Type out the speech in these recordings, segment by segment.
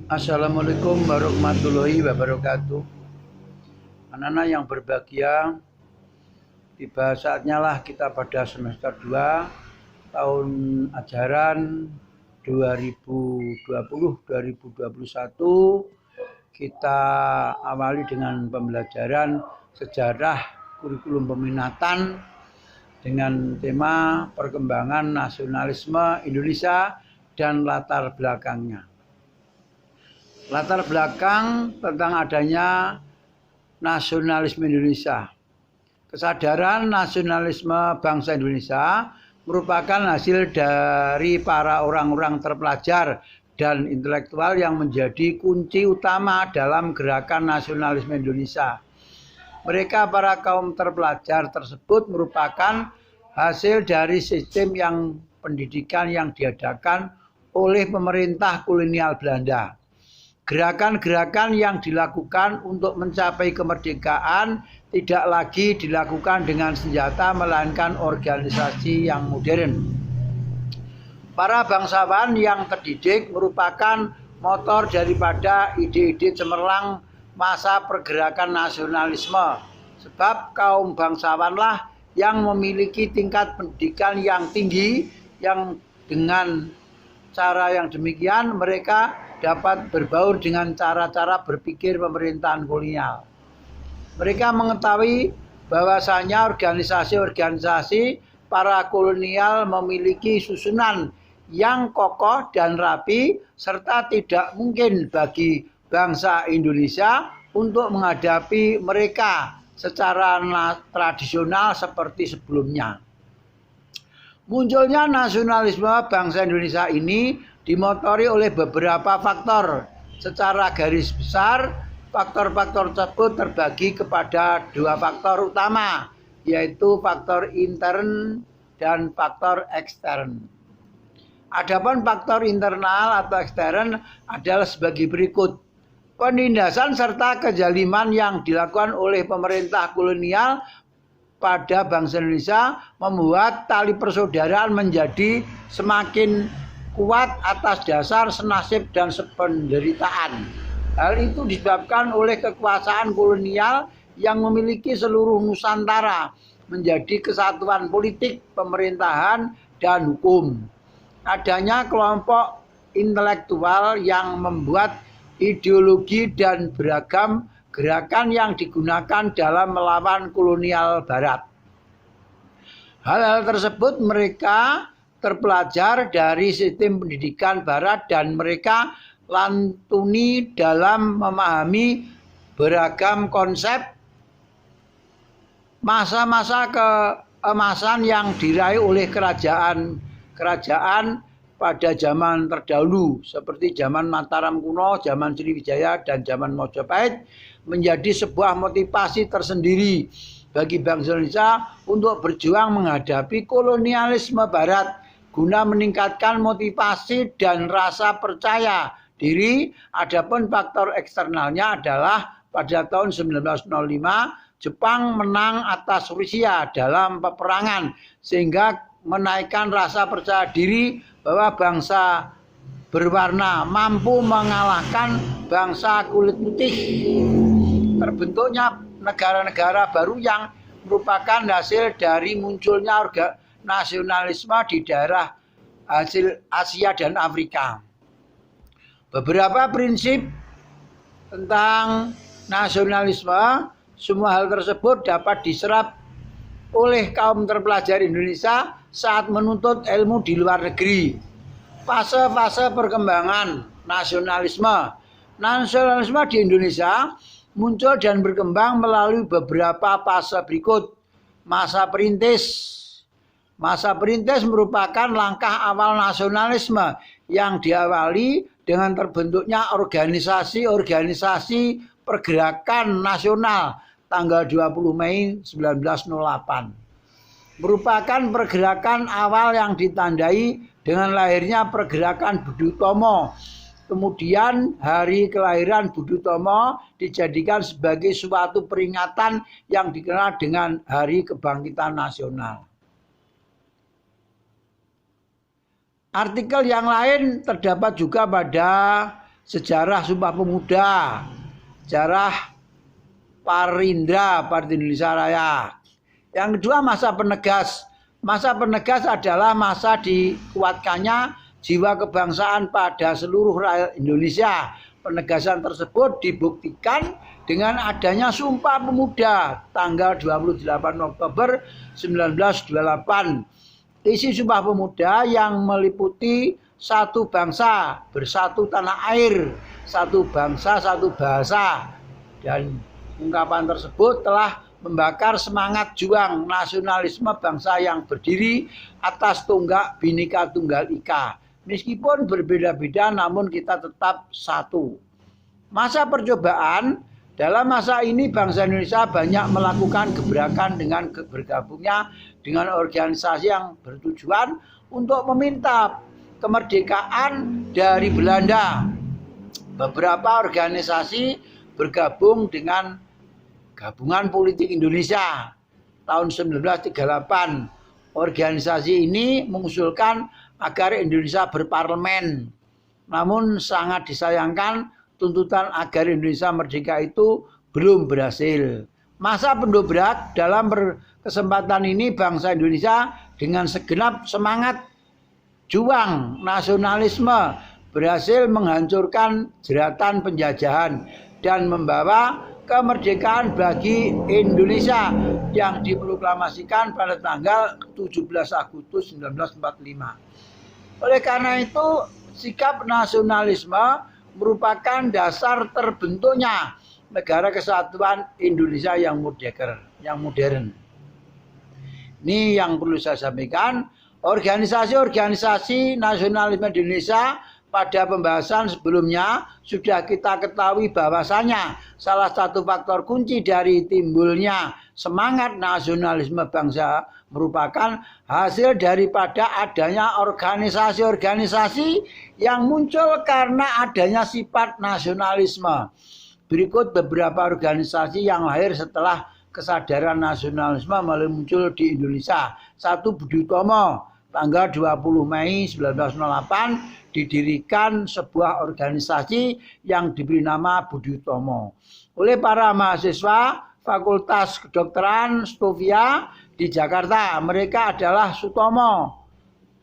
Assalamualaikum warahmatullahi wabarakatuh. Anak-anak yang berbahagia, tiba saatnya lah kita pada semester 2 tahun ajaran 2020-2021 kita awali dengan pembelajaran sejarah kurikulum peminatan dengan tema perkembangan nasionalisme Indonesia dan latar belakangnya. Latar belakang tentang adanya nasionalisme Indonesia. Kesadaran nasionalisme bangsa Indonesia merupakan hasil dari para orang-orang terpelajar dan intelektual yang menjadi kunci utama dalam gerakan nasionalisme Indonesia. Mereka para kaum terpelajar tersebut merupakan hasil dari sistem pendidikan yang diadakan oleh pemerintah kolonial Belanda. Gerakan-gerakan yang dilakukan untuk mencapai kemerdekaan tidak lagi dilakukan dengan senjata melainkan organisasi yang modern. Para bangsawan yang terdidik merupakan motor daripada ide-ide cemerlang masa pergerakan nasionalisme, sebab kaum bangsawanlah yang memiliki tingkat pendidikan yang tinggi, yang dengan cara yang demikian mereka dapat berbaur dengan cara-cara berpikir pemerintahan kolonial. Mereka mengetahui bahwasanya organisasi-organisasi para kolonial memiliki susunan yang kokoh dan rapi, serta tidak mungkin bagi bangsa Indonesia untuk menghadapi mereka secara tradisional seperti sebelumnya. Munculnya nasionalisme bangsa Indonesia ini dimotori oleh beberapa faktor. Secara garis besar, faktor-faktor tersebut terbagi kepada dua faktor utama, yaitu faktor intern dan faktor ekstern. Adapun faktor internal atau ekstern adalah sebagai berikut. Penindasan serta kezaliman yang dilakukan oleh pemerintah kolonial pada bangsa Indonesia membuat tali persaudaraan menjadi semakin kuat atas dasar senasib dan sependeritaan. Hal itu disebabkan oleh kekuasaan kolonial yang memiliki seluruh Nusantara menjadi kesatuan politik, pemerintahan, dan hukum. Adanya kelompok intelektual yang membuat ideologi dan beragam gerakan yang digunakan dalam melawan kolonial barat. Hal-hal tersebut mereka terpelajar dari sistem pendidikan barat dan mereka lantuni dalam memahami beragam konsep masa-masa keemasan yang diraih oleh kerajaan pada zaman terdahulu seperti zaman Mataram kuno, zaman Sriwijaya, dan zaman Majapahit menjadi sebuah motivasi tersendiri bagi bangsa Indonesia untuk berjuang menghadapi kolonialisme barat guna meningkatkan motivasi dan rasa percaya diri. Adapun faktor eksternalnya adalah pada tahun 1905 Jepang menang atas Rusia dalam peperangan sehingga menaikkan rasa percaya diri bahwa bangsa berwarna mampu mengalahkan bangsa kulit putih. Terbentuknya negara-negara baru yang merupakan hasil dari munculnya nasionalisme di daerah hasil Asia dan Afrika. Beberapa prinsip tentang nasionalisme, semua hal tersebut dapat diserap oleh kaum terpelajar Indonesia saat menuntut ilmu di luar negeri. Fase-fase perkembangan nasionalisme. Nasionalisme di Indonesia muncul dan berkembang melalui beberapa fase berikut. Masa perintis. Masa perintis merupakan langkah awal nasionalisme yang diawali dengan terbentuknya organisasi-organisasi pergerakan nasional tanggal 20 Mei 1908. Merupakan pergerakan awal yang ditandai dengan lahirnya pergerakan Budi Utomo. Kemudian hari kelahiran Budi Utomo dijadikan sebagai suatu peringatan yang dikenal dengan Hari Kebangkitan Nasional. Artikel yang lain terdapat juga pada sejarah Sumpah Pemuda, sejarah Parindra Partai Indonesia Raya. Yang kedua masa penegas. Masa penegas adalah masa dikuatkannya jiwa kebangsaan pada seluruh rakyat Indonesia. Penegasan tersebut dibuktikan dengan adanya Sumpah Pemuda tanggal 28 Oktober 1928. Isi Sumpah Pemuda yang meliputi satu bangsa, bersatu tanah air, satu bangsa, satu bahasa. Dan ungkapan tersebut telah membakar semangat juang nasionalisme bangsa yang berdiri atas tonggak Bhinneka Tunggal Ika. Meskipun berbeda-beda namun kita tetap satu. Masa percobaan, dalam masa ini bangsa Indonesia banyak melakukan gebrakan dengan bergabungnya dengan organisasi yang bertujuan untuk meminta kemerdekaan dari Belanda. Beberapa organisasi bergabung dengan Gabungan Politik Indonesia tahun 1938. Organisasi ini mengusulkan agar Indonesia berparlemen. Namun sangat disayangkan tuntutan agar Indonesia merdeka itu belum berhasil. Masa pendobrak, dalam kesempatan ini bangsa Indonesia dengan segenap semangat juang nasionalisme berhasil menghancurkan jeratan penjajahan dan membawa kemerdekaan bagi Indonesia yang diproklamasikan pada tanggal 17 Agustus 1945. Oleh karena itu, sikap nasionalisme merupakan dasar terbentuknya negara kesatuan Indonesia yang modern. Ini yang perlu saya sampaikan. Organisasi-organisasi nasionalisme di Indonesia pada pembahasan sebelumnya sudah kita ketahui bahwasanya salah satu faktor kunci dari timbulnya semangat nasionalisme bangsa merupakan hasil daripada adanya organisasi-organisasi yang muncul karena adanya sifat nasionalisme. Berikut beberapa organisasi yang lahir setelah kesadaran nasionalisme mulai muncul di Indonesia. 1. Budi Utomo, tanggal 20 Mei 1908 didirikan sebuah organisasi yang diberi nama Budi Utomo oleh para mahasiswa Fakultas Kedokteran Stovia di Jakarta. Mereka adalah Sutomo,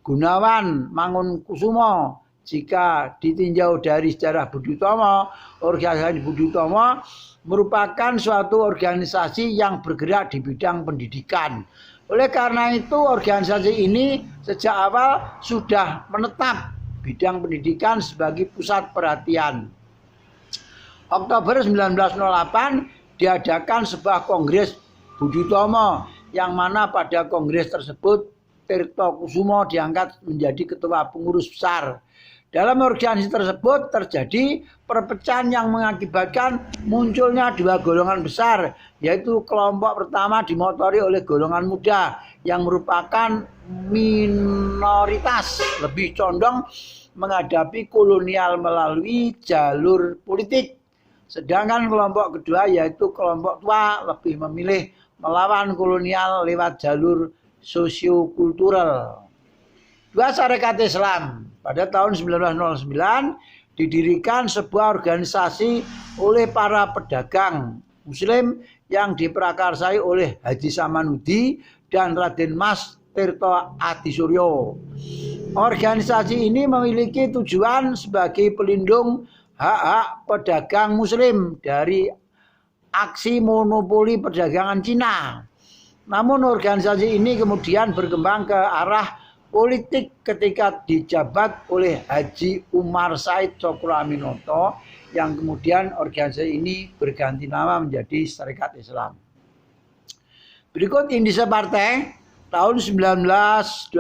Gunawan, Mangunkusumo. Jika ditinjau dari sejarah Budi Utomo, organisasi Budi Utomo merupakan suatu organisasi yang bergerak di bidang pendidikan. Oleh karena itu, organisasi ini sejak awal sudah menetap bidang pendidikan sebagai pusat perhatian. Oktober 1908 diadakan sebuah kongres Budi Utomo yang mana pada kongres tersebut Tirto Kusumo diangkat menjadi ketua pengurus besar. Dalam organisasi tersebut terjadi perpecahan yang mengakibatkan munculnya dua golongan besar, yaitu kelompok pertama dimotori oleh golongan muda yang merupakan minoritas, lebih condong menghadapi kolonial melalui jalur politik. Sedangkan kelompok kedua yaitu kelompok tua lebih memilih melawan kolonial lewat jalur sosiokultural. Dua Sarekat Islam. Pada tahun 1909 didirikan sebuah organisasi oleh para pedagang Muslim yang diprakarsai oleh Haji Samanudi dan Raden Mas Tirto Adisuryo. Organisasi ini memiliki tujuan sebagai pelindung hak-hak pedagang Muslim dari aksi monopoli perdagangan Cina. Namun organisasi ini kemudian berkembang ke arah politik ketika dijabat oleh Haji Umar Said Cokroaminoto yang kemudian organisasi ini berganti nama menjadi Sarekat Islam. Berikut indise partai. Tahun 1912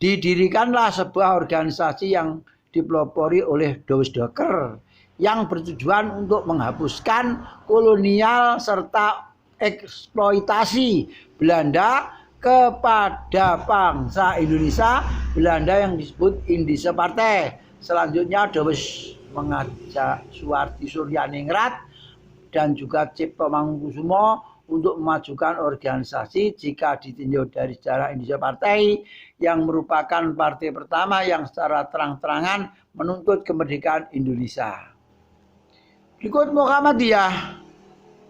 didirikanlah sebuah organisasi yang dipelopori oleh Dawes Doker yang bertujuan untuk menghapuskan kolonial serta eksploitasi Belanda kepada bangsa Indonesia. Belanda yang disebut indise partai. Selanjutnya Dawes mengajak Suwardi Suryaningrat dan juga Cipto Mangunkusumo untuk memajukan organisasi jika ditinjau dari sejarah Indonesia Partai yang merupakan partai pertama yang secara terang-terangan menuntut kemerdekaan Indonesia. Berikut Muhammadiyah,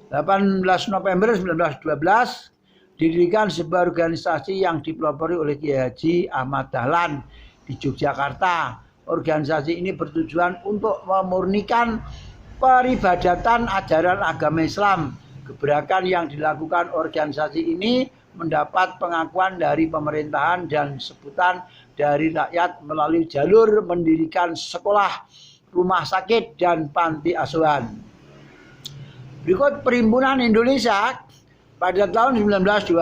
18 November 1912, didirikan sebuah organisasi yang dipelopori oleh Kiai Haji Ahmad Dahlan di Yogyakarta. Organisasi ini bertujuan untuk memurnikan peribadatan ajaran agama Islam. Gebrakan yang dilakukan organisasi ini mendapat pengakuan dari pemerintahan dan sebutan dari rakyat melalui jalur mendirikan sekolah, rumah sakit, dan panti asuhan. Berikut Perhimpunan Indonesia. Pada tahun 1925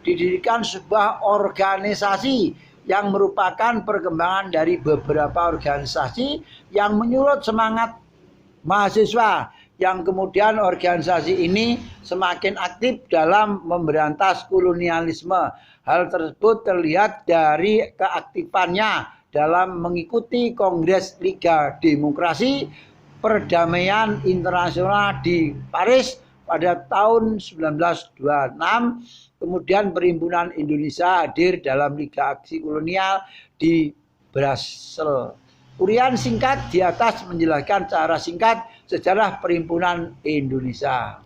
didirikan sebuah organisasi yang merupakan perkembangan dari beberapa organisasi yang menyulut semangat mahasiswa, yang kemudian organisasi ini semakin aktif dalam memberantas kolonialisme. Hal tersebut terlihat dari keaktifannya dalam mengikuti Kongres Liga Demokrasi Perdamaian Internasional di Paris pada tahun 1926. Kemudian Perhimpunan Indonesia hadir dalam Liga Aksi Kolonial di Brussels. Urian singkat di atas menjelaskan secara singkat sejarah Perhimpunan Indonesia.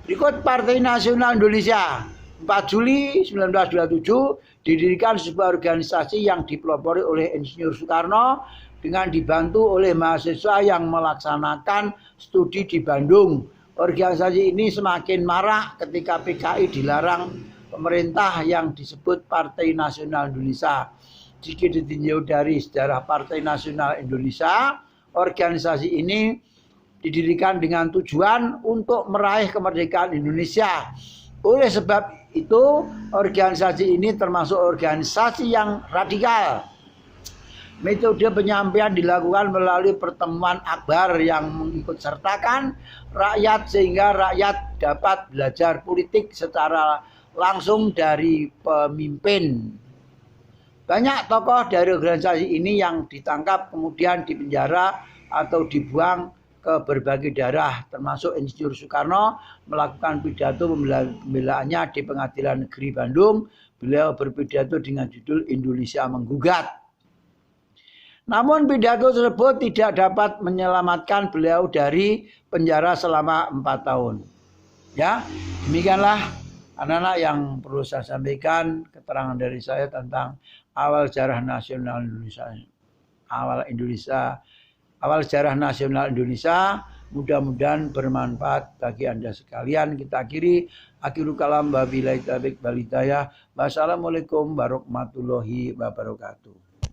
Berikut Partai Nasional Indonesia. 4 Juli 1927 didirikan sebuah organisasi yang dipelopori oleh Insinyur Soekarno dengan dibantu oleh mahasiswa yang melaksanakan studi di Bandung. Organisasi ini semakin marak ketika PKI dilarang pemerintah yang disebut Partai Nasional Indonesia. Jika ditinjau dari sejarah Partai Nasional Indonesia, organisasi ini didirikan dengan tujuan untuk meraih kemerdekaan Indonesia. Oleh sebab itu, organisasi ini termasuk organisasi yang radikal. Metode penyampaian dilakukan melalui pertemuan akbar yang mengikut sertakan rakyat sehingga rakyat dapat belajar politik secara langsung dari pemimpin. Banyak tokoh dari organisasi ini yang ditangkap kemudian dipenjara atau dibuang ke berbagai daerah, termasuk Insinyur Soekarno melakukan pidato pembelaannya di Pengadilan Negeri Bandung. Beliau berpidato dengan judul Indonesia Menggugat. Namun pidato tersebut tidak dapat menyelamatkan beliau dari penjara selama 4 tahun. Ya, demikianlah anak-anak yang perlu saya sampaikan keterangan dari saya tentang awal sejarah nasional Indonesia. Awal sejarah nasional Indonesia. Mudah-mudahan bermanfaat bagi Anda sekalian. Kita akhiri akhirul kalam wabillahi taufiq wal hidayah. Wassalamualaikum warahmatullahi wabarakatuh.